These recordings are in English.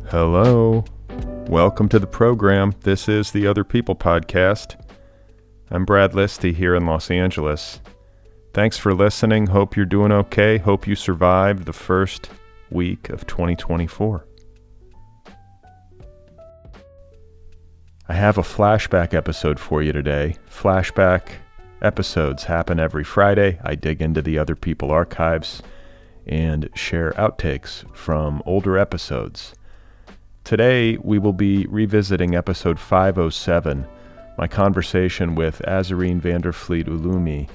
Hello. Welcome to the program. This is the Otherppl podcast. I'm Brad Listi here in Los Angeles. Thanks for listening. Hope you're doing okay. Hope you survived the first week of 2024. I have a flashback episode for you today. Flashback episodes happen every Friday. I dig into the Otherppl archives and share outtakes from older episodes. Today, we will be revisiting episode 507, my conversation with Azareen Vliet Oloomi.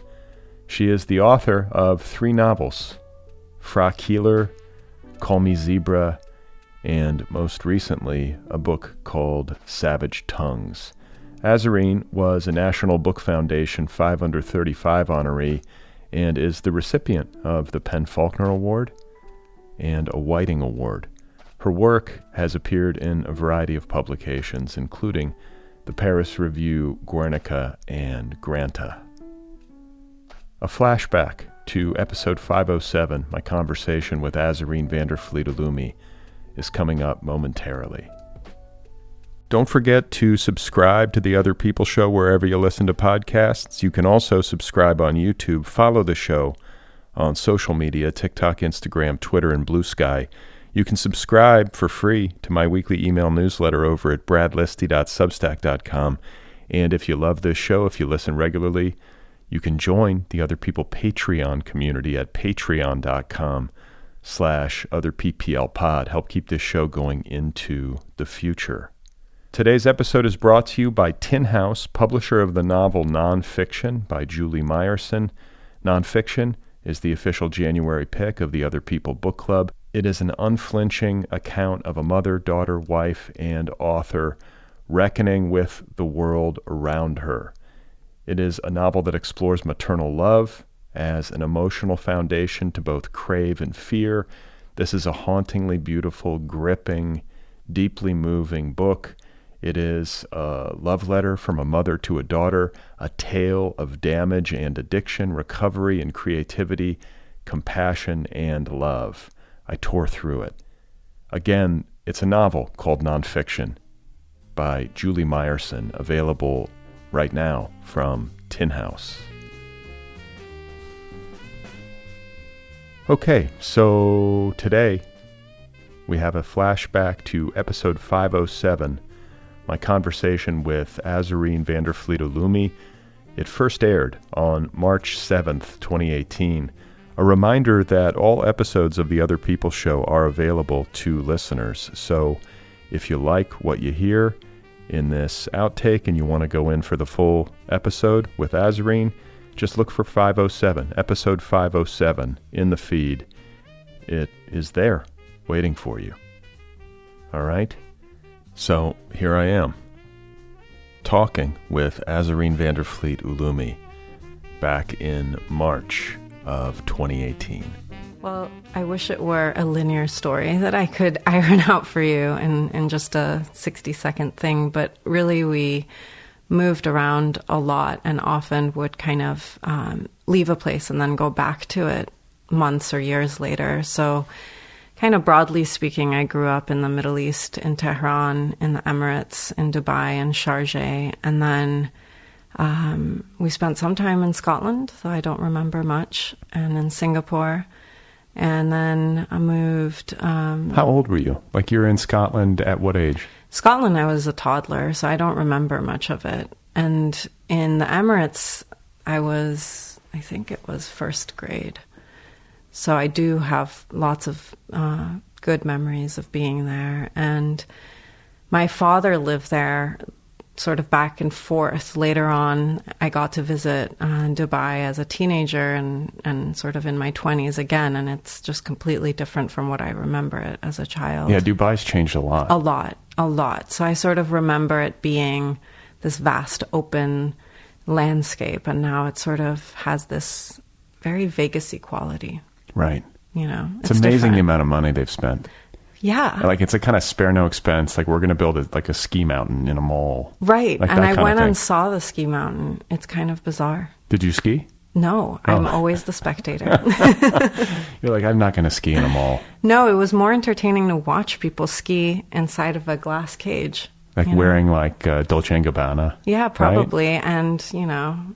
She is the author of 3 novels, Fra Keeler, Call Me Zebra, and most recently, a book called Savage Tongues. Azareen was a National Book Foundation 5 Under 35 honoree and is the recipient of the Faulkner Award and a Whiting Award. Her work has appeared in a variety of publications, including the Paris Review, Guernica, and Granta. A flashback to episode 507, my conversation with Azareen Vliet Oloomi, is coming up momentarily. Don't forget to subscribe to the Otherppl show wherever you listen to podcasts. You can also subscribe on YouTube, follow the show on social media, TikTok, Instagram, Twitter, and Blue Sky. You can subscribe for free to my weekly email newsletter over at bradlisti.substack.com. And if you love this show, if you listen regularly, you can join the Otherppl Patreon community at patreon.com/otherpplpod. Help keep this show going into the future. Today's episode is brought to you by Tin House, publisher of the novel Nonfiction by Julie Meyerson. Nonfiction is the official January pick of the Otherppl Book Club. It is an unflinching account of a mother, daughter, wife, and author reckoning with the world around her. It is a novel that explores maternal love as an emotional foundation to both crave and fear. This is a hauntingly beautiful, gripping, deeply moving book. It is a love letter from a mother to a daughter, a tale of damage and addiction, recovery and creativity, compassion and love. I tore through it. Again, it's a novel called Nonfiction by Julie Meyerson, available right now from Tin House. Okay, so today we have a flashback to episode 507, my conversation with Azareen Vliet Oloomi. It first aired on March 7th, 2018. A reminder that all episodes of the Otherppl show are available to listeners. So if you like what you hear in this outtake and you want to go in for the full episode with Azareen, just look for 507, episode 507 in the feed. It is there waiting for you. All right? So here I am, talking with Azareen Vliet Oloomi back in March of 2018. Well, I wish it were a linear story that I could iron out for you in just a 60-second thing, but really we moved around a lot and often would kind of leave a place and then go back to it months or years later. So kind of broadly speaking, I grew up in the Middle East, in Tehran, in the Emirates, in Dubai, and Sharjah, and then we spent some time in Scotland, though I don't remember much, and in Singapore. And then I moved... How old were you? Like, you're in Scotland at what age? Scotland, I was a toddler, so I don't remember much of it. And in the Emirates, I think it was first grade. So I do have lots of good memories of being there. And my father lived there sort of back and forth. Later on, I got to visit Dubai as a teenager and sort of in my 20s again, and it's just completely different from what I remember it as a child. Yeah, Dubai's changed a lot. A lot. So I sort of remember it being this vast open landscape, and now it sort of has this very Vegas-y quality. Right. You know, it's amazing different. The amount of money they've spent. Yeah. Like, it's a kind of spare no expense. Like, we're going to build a ski mountain in a mall. Right. Like and I went and saw the ski mountain. It's kind of bizarre. Did you ski? No, I'm always the spectator. You're like, I'm not going to ski in a mall. No, it was more entertaining to watch people ski inside of a glass cage. Like wearing like Dolce & Gabbana. Yeah, probably. Right? And,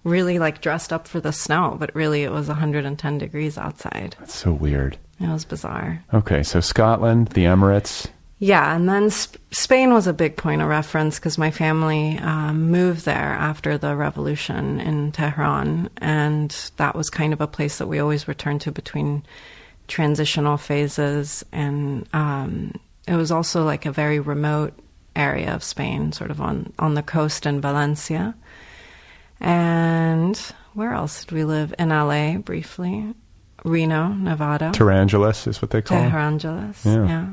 really like dressed up for the snow, but really it was 110 degrees outside. That's so weird. It was bizarre. Okay, so Scotland, the Emirates. Yeah, and then Spain was a big point of reference because my family moved there after the revolution in Tehran, and that was kind of a place that we always returned to between transitional phases, and it was also like a very remote area of Spain, sort of on the coast in Valencia. And where else did we live? In LA, briefly. Reno, Nevada. Tehrangeles is what they call it? Tehrangeles, yeah.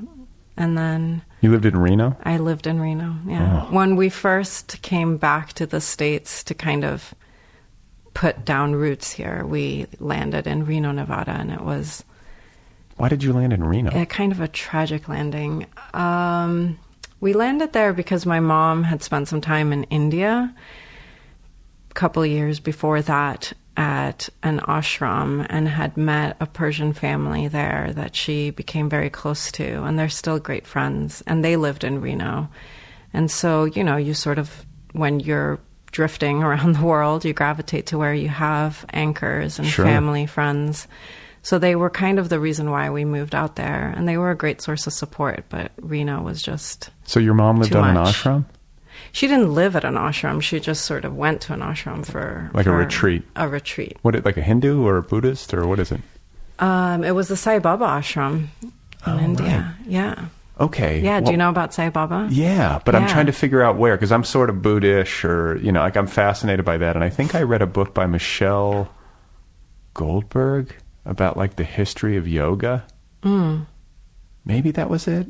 And then... You lived in Reno? I lived in Reno, yeah. Oh. When we first came back to the States to kind of put down roots here, we landed in Reno, Nevada, and it was... Why did you land in Reno? Kind of a tragic landing. We landed there because my mom had spent some time in India a couple of years before that at an ashram and had met a Persian family there that she became very close to, and they're still great friends, and they lived in Reno. And so, you sort of, when you're drifting around the world, you gravitate to where you have anchors and family, friends. So they were kind of the reason why we moved out there, and they were a great source of support, but Reno was just So your mom lived on an ashram? She didn't live at an ashram. She just sort of went to an ashram for a retreat. A retreat. What, like a Hindu or a Buddhist, or what is it? It was the Sai Baba ashram in India. Right. Yeah. Okay. Yeah. Do you know about Sai Baba? Yeah, but I'm trying to figure out where, because I'm sort of Buddhist, or like I'm fascinated by that. And I think I read a book by Michelle Goldberg about like the history of yoga. Maybe that was it.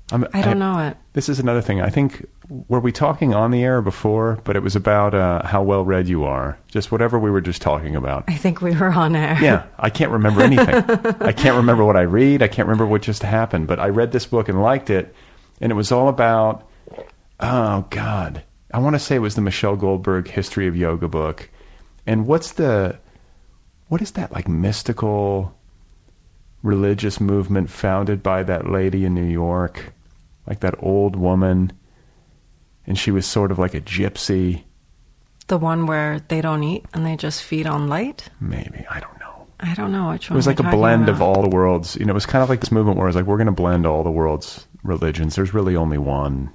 I don't know it. This is another thing. I think, were we talking on the air before? But it was about how well read you are. Just whatever we were just talking about. I think we were on air. Yeah. I can't remember anything. I can't remember what I read. I can't remember what just happened. But I read this book and liked it. And it was all about, oh, God. I want to say it was the Michelle Goldberg History of Yoga book. And what is that like mystical religious movement founded by that lady in New York? Like that old woman, and she was sort of like a gypsy. The one where they don't eat and they just feed on light? Maybe. I don't know. I don't know which one. It was like a blend of all the world's, it was kind of like this movement where it was like, we're going to blend all the world's religions. There's really only one,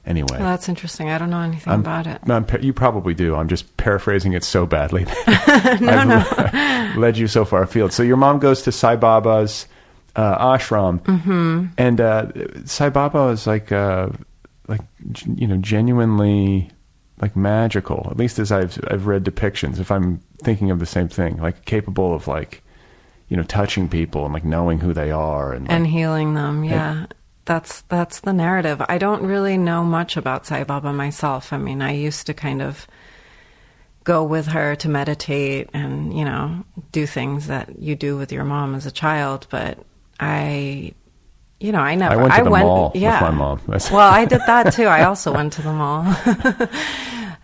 Anyway. Well, that's interesting. I don't know anything about it. You probably do. I'm just paraphrasing it so badly. No. Led you so far afield. So your mom goes to Sai Baba's ashram, and Sai Baba is like genuinely like magical. At least as I've read depictions. If I'm thinking of the same thing, like capable of like touching people and like knowing who they are and healing them. Yeah. That's the narrative. I don't really know much about Sai Baba myself. I mean, I used to kind of go with her to meditate and, do things that you do with your mom as a child. But I never... I went to the mall with my mom. Well, I did that too. I also went to the mall.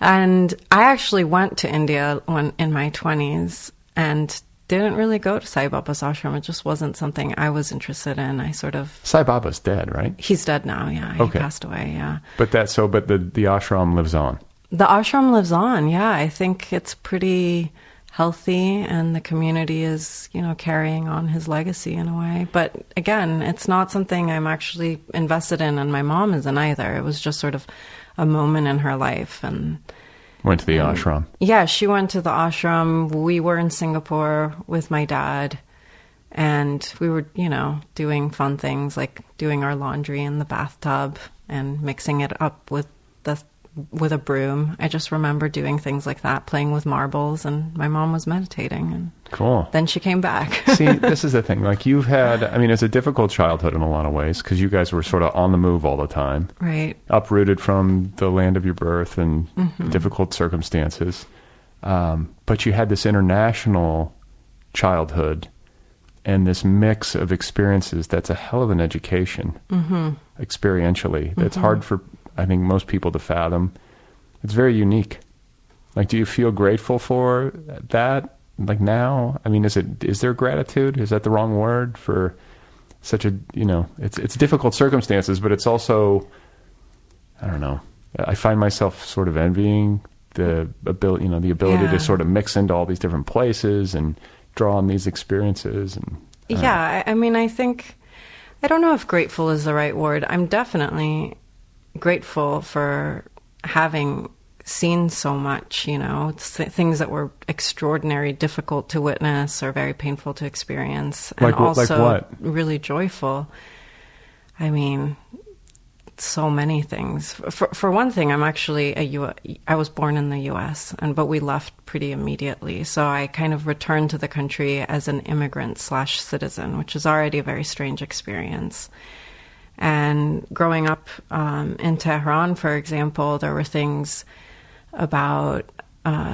And I actually went to India in my 20s and didn't really go to Sai Baba's ashram. It just wasn't something I was interested in. Sai Baba's dead, right? He's dead now, yeah. He passed away, yeah. But the ashram lives on. The ashram lives on, yeah. I think it's pretty healthy, and the community is, carrying on his legacy in a way. But again, it's not something I'm actually invested in, and my mom isn't either. It was just sort of a moment in her life, and... Went to the ashram. Yeah, she went to the ashram. We were in Singapore with my dad, and we were, doing fun things like doing our laundry in the bathtub and mixing it up with a broom. I just remember doing things like that, playing with marbles, and my mom was meditating. And cool. Then she came back. See, this is the thing. Like you've had, it's a difficult childhood in a lot of ways because you guys were sort of on the move all the time. Right. Uprooted from the land of your birth and difficult circumstances. But you had this international childhood and this mix of experiences that's a hell of an education, experientially. That's hard for, I think, most people to fathom. It's very unique. Like, do you feel grateful for that? Like now? I mean, is there gratitude? Is that the wrong word for such a, it's difficult circumstances, but it's also, I don't know. I find myself sort of envying the ability, to sort of mix into all these different places and draw on these experiences. And I mean, I think, I don't know if grateful is the right word. I'm definitely grateful for having seen so much, things that were extraordinarily difficult to witness or very painful to experience. And also what? Really joyful. I mean, so many things. For one thing, I'm actually I was born in the U.S., but we left pretty immediately. So I kind of returned to the country as an immigrant/citizen, which is already a very strange experience. And growing up in Tehran, for example, there were things about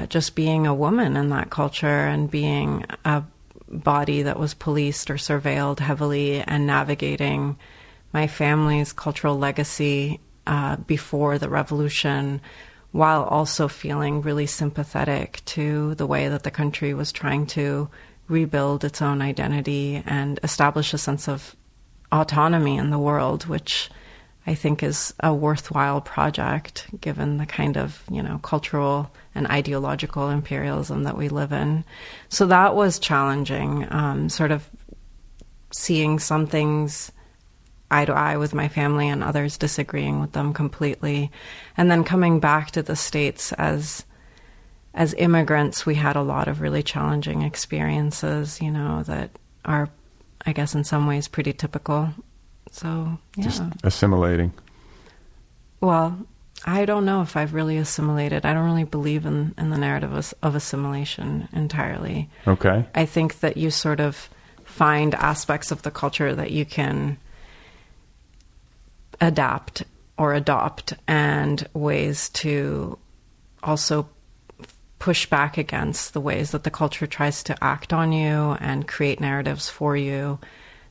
just being a woman in that culture and being a body that was policed or surveilled heavily, and navigating my family's cultural legacy before the revolution, while also feeling really sympathetic to the way that the country was trying to rebuild its own identity and establish a sense of autonomy in the world, which I think is a worthwhile project given the kind of, cultural and ideological imperialism that we live in. So that was challenging, sort of seeing some things eye to eye with my family and others disagreeing with them completely. And then coming back to the States as immigrants, we had a lot of really challenging experiences, that are, I guess, in some ways pretty typical. So, yeah. Just assimilating. Well, I don't know if I've really assimilated. I don't really believe in the narrative of assimilation entirely. Okay. I think that you sort of find aspects of the culture that you can adapt or adopt, and ways to also push back against the ways that the culture tries to act on you and create narratives for you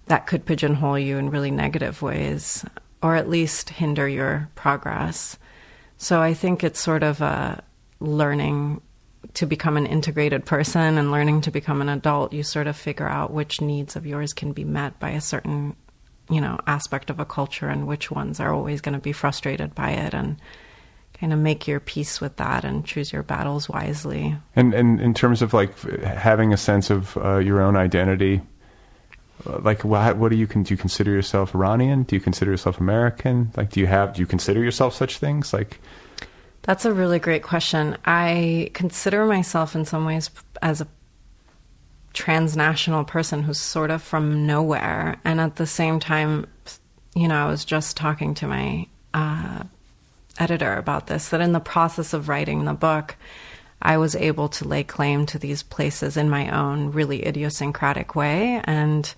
that could pigeonhole you in really negative ways, or at least hinder your progress. So I think it's sort of a learning to become an integrated person and learning to become an adult. You sort of figure out which needs of yours can be met by a certain, aspect of a culture, and which ones are always going to be frustrated by it, and kind of make your peace with that and choose your battles wisely. And in terms of like having a sense of your own identity, like what do you consider yourself Iranian? Do you consider yourself American? Like, do you consider yourself such things? Like, that's a really great question. I consider myself in some ways as a transnational person who's sort of from nowhere. And at the same time, I was just talking to my editor about this, that in the process of writing the book, I was able to lay claim to these places in my own really idiosyncratic way. And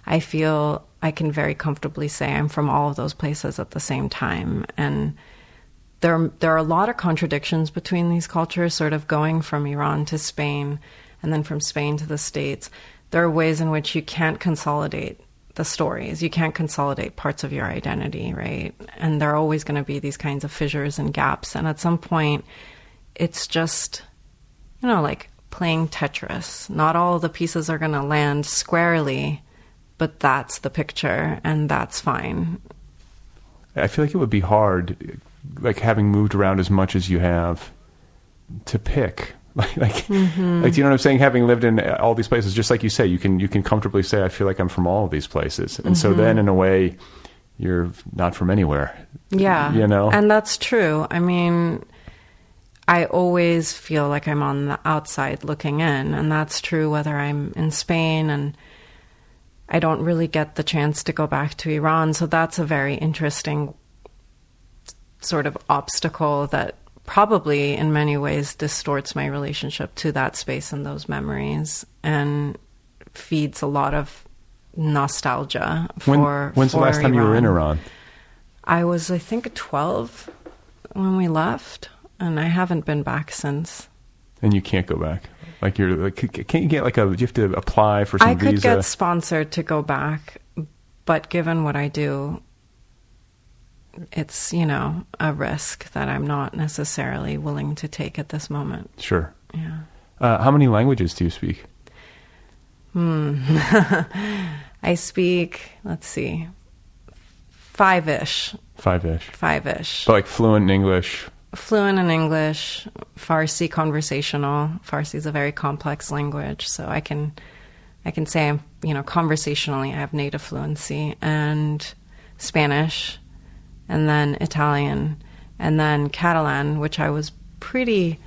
I feel I can very comfortably say I'm from all of those places at the same time. And there are a lot of contradictions between these cultures, sort of going from Iran to Spain and then from Spain to the States. There are ways in which you can't consolidate the stories. You can't consolidate parts of your identity, right? And there are always going to be these kinds of fissures and gaps. And at some point, it's just, like playing Tetris. Not all the pieces are going to land squarely, but that's the picture, and that's fine. I feel like it would be hard, like having moved around as much as you have, to pick. Like, do you know what I'm saying? Having lived in all these places, just like you say, you can comfortably say, I feel like I'm from all of these places. And so then in a way, you're not from anywhere. Yeah. And that's true. I mean, I always feel like I'm on the outside looking in, and that's true whether I'm in Spain, and I don't really get the chance to go back to Iran. So that's a very interesting sort of obstacle that probably in many ways distorts my relationship to that space and those memories, and feeds a lot of nostalgia When's the last time you were in Iran? I was, I think, 12 when we left, and I haven't been back since. And you can't go back? Like, you're like, can't you get like you have to apply for some visa? I could get sponsored to go back, but given what I do, it's, you know, a risk that I'm not necessarily willing to take at this moment. Sure. Yeah. How many languages do you speak? I speak, let's see, five-ish. Five-ish. But like fluent in English? Fluent in English, Farsi conversational. Farsi is a very complex language, so I can say, you know, conversationally I have native fluency, and Spanish, and then Italian, and then Catalan, which I was pretty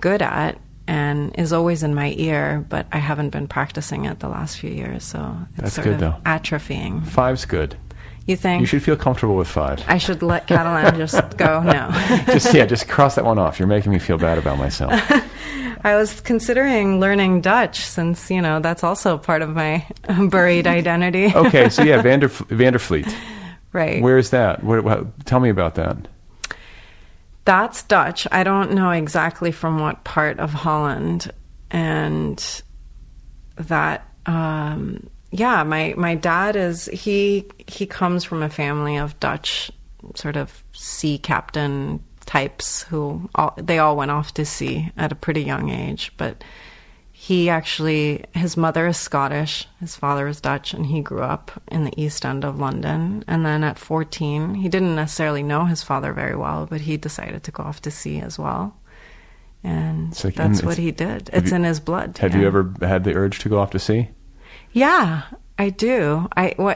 good at and is always in my ear, but I haven't been practicing it the last few years, so it's That's good, though. Atrophying. 5's good. You think? You should feel comfortable with 5. I should let Catalan just go? No. just cross that one off. You're making me feel bad about myself. I was considering learning Dutch since, you know, that's also part of my buried identity. Okay, so yeah, Vandervliet. Right. Where is that? Tell me about that. That's Dutch. I don't know exactly from what part of Holland. And that... yeah, my dad he comes from a family of Dutch sort of sea captain types who they all went off to sea at a pretty young age. But his mother is Scottish, his father is Dutch, and he grew up in the East End of London. And then at 14, he didn't necessarily know his father very well, but he decided to go off to sea as well. And that's what he did. It's in his blood. Have you ever had the urge to go off to sea? Yeah, I do.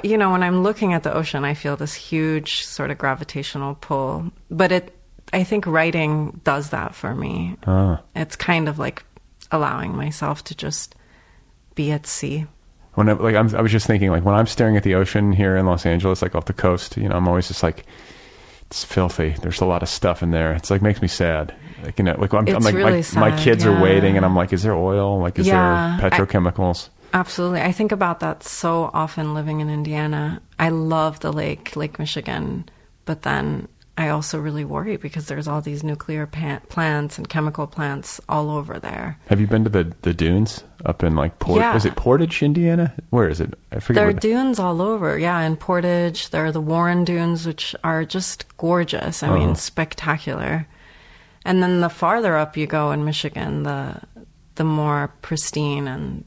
You know, when I'm looking at the ocean, I feel this huge sort of gravitational pull. But I think writing does that for me. It's kind of like allowing myself to just be at sea. I was just thinking, like, when I'm staring at the ocean here in Los Angeles, like off the coast, you know, I'm always just like, it's filthy. There's a lot of stuff in there. It's like makes me sad. Like, you know, like I'm like really sad, my kids are waiting, and I'm like, is there oil? Like, is there petrochemicals? Absolutely. I think about that so often living in Indiana. I love the Lake Michigan, but then I also really worry because there's all these nuclear plants and chemical plants all over there. Have you been to the dunes up in like is it Portage, Indiana? Where is it? I forget. There are dunes all over. Yeah, in Portage. There are the Warren Dunes, which are just gorgeous. I mean, spectacular. And then the farther up you go in Michigan, the more pristine and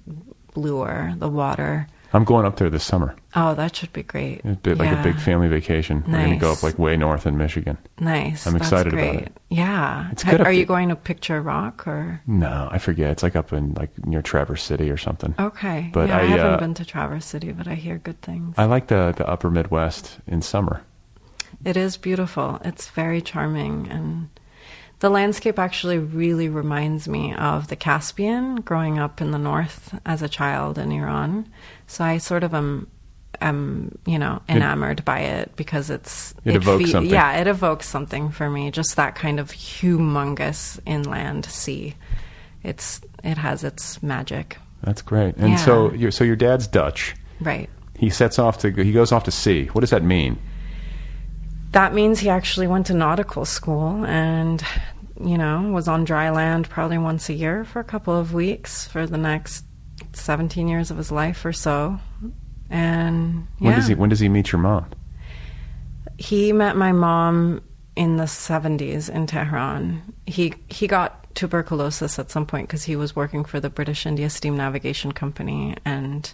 bluer the water. I'm going up there this summer. Oh, that should be great. It'd be like a big family vacation. Nice. We're going to go up like way north in Michigan. Nice. I'm excited about it. Yeah. It's good. Are you going to Picture Rock or? No, I forget. It's like up in like near Traverse City or something. Okay. But I haven't been to Traverse City, but I hear good things. I like the upper Midwest in summer. It is beautiful. It's very charming, and the landscape actually really reminds me of the Caspian, growing up in the north as a child in Iran. So I sort of am you know, enamored by it because it evokes something. Yeah, it evokes something for me. Just that kind of humongous inland sea. It has its magic. That's great. And so your dad's Dutch. Right. He goes off to sea. What does that mean? That means he actually went to nautical school and, you know, was on dry land probably once a year for a couple of weeks for the next 17 years of his life or so. And when does he meet your mom? He met my mom in the 70s in Tehran. He got tuberculosis at some point because he was working for the British India Steam Navigation Company, and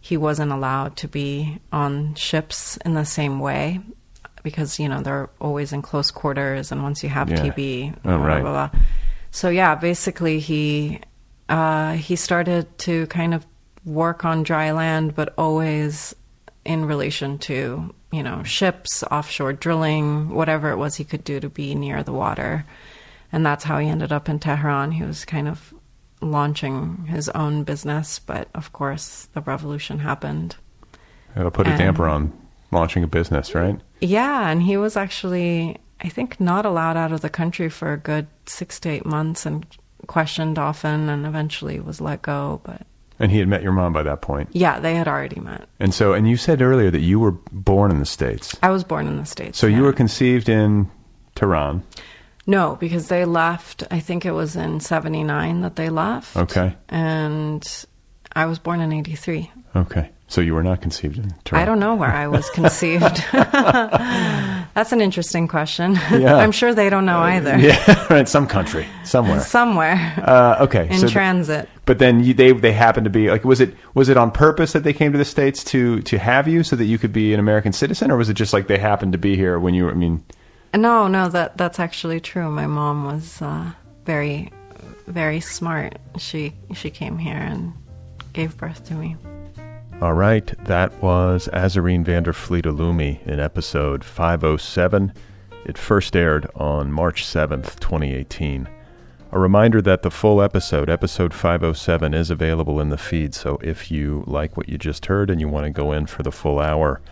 he wasn't allowed to be on ships in the same way because, you know, they're always in close quarters, and once you have TB, blah, blah, blah. So yeah, basically he started to kind of work on dry land, but always in relation to, you know, ships, offshore drilling, whatever it was he could do to be near the water. And that's how he ended up in Tehran. He was kind of launching his own business, but of course the revolution happened. It'll put a damper on launching a business, right? Yeah, and he was actually, I think, not allowed out of the country for a good 6 to 8 months and questioned often, and eventually was let go. And he had met your mom by that point? Yeah, they had already met. And you said earlier that you were born in the States. I was born in the States. So you were conceived in Tehran? No, because they left, I think it was in 79 that they left. Okay. And I was born in 83. Okay. So you were not conceived in Toronto? I don't know where I was conceived. That's an interesting question. Yeah. I'm sure they don't know either. Yeah, right. Some country, somewhere. Okay. In transit. But then they happened to be like, was it on purpose that they came to the States to have you so that you could be an American citizen, or was it just like they happened to be here when you were? I mean, no, that's actually true. My mom was very, very smart. She came here and gave birth to me. All right, that was Azareen Vliet Oloomi in episode 507. It first aired on March 7th, 2018. A reminder that the full episode 507, is available in the feed, so if you like what you just heard and you want to go in for the full hour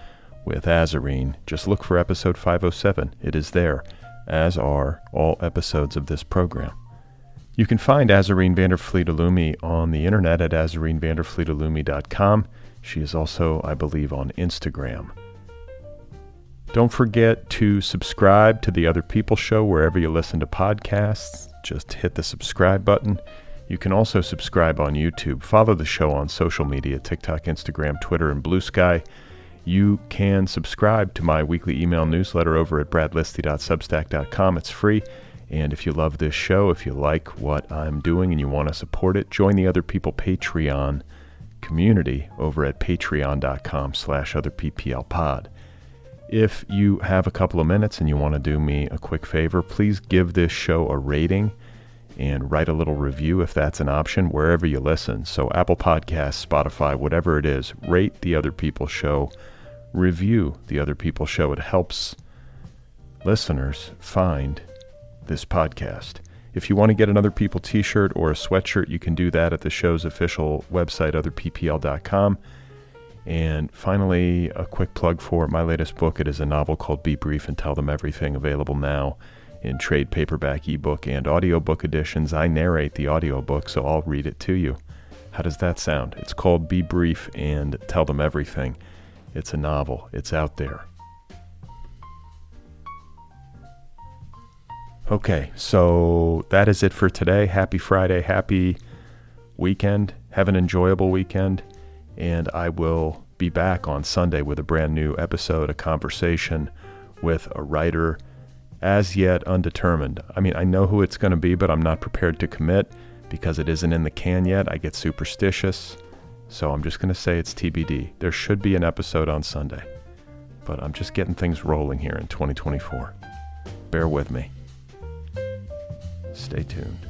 with Azareen, just look for episode 507. It is there, as are all episodes of this program. You can find Azareen Vliet Oloomi on the internet at azareenvandervlietoloomi.com. She is also, I believe, on Instagram. Don't forget to subscribe to The Other People Show wherever you listen to podcasts. Just hit the subscribe button. You can also subscribe on YouTube. Follow the show on social media, TikTok, Instagram, Twitter, and Blue Sky. You can subscribe to my weekly email newsletter over at bradlisti.substack.com. It's free. And if you love this show, if you like what I'm doing and you want to support it, join the Other People Patreon community over at patreon.com/otherpplpod. If you have a couple of minutes and you want to do me a quick favor, please give this show a rating and write a little review if that's an option wherever you listen. So Apple Podcasts, Spotify, whatever it is, rate The Other People Show, review The Other People Show. It helps listeners find this podcast. If you want to get an Other People t-shirt or a sweatshirt, you can do that at the show's official website, otherppl.com. And finally, a quick plug for my latest book. It is a novel called Be Brief and Tell Them Everything, available now in trade paperback, ebook, and audiobook editions. I narrate the audiobook, so I'll read it to you. How does that sound? It's called Be Brief and Tell Them Everything. It's a novel. It's out there. Okay, so that is it for today. Happy Friday, happy weekend. Have an enjoyable weekend. And I will be back on Sunday with a brand new episode, a conversation with a writer as yet undetermined. I mean, I know who it's going to be, but I'm not prepared to commit because it isn't in the can yet. I get superstitious. So I'm just going to say it's TBD. There should be an episode on Sunday, but I'm just getting things rolling here in 2024. Bear with me. Stay tuned.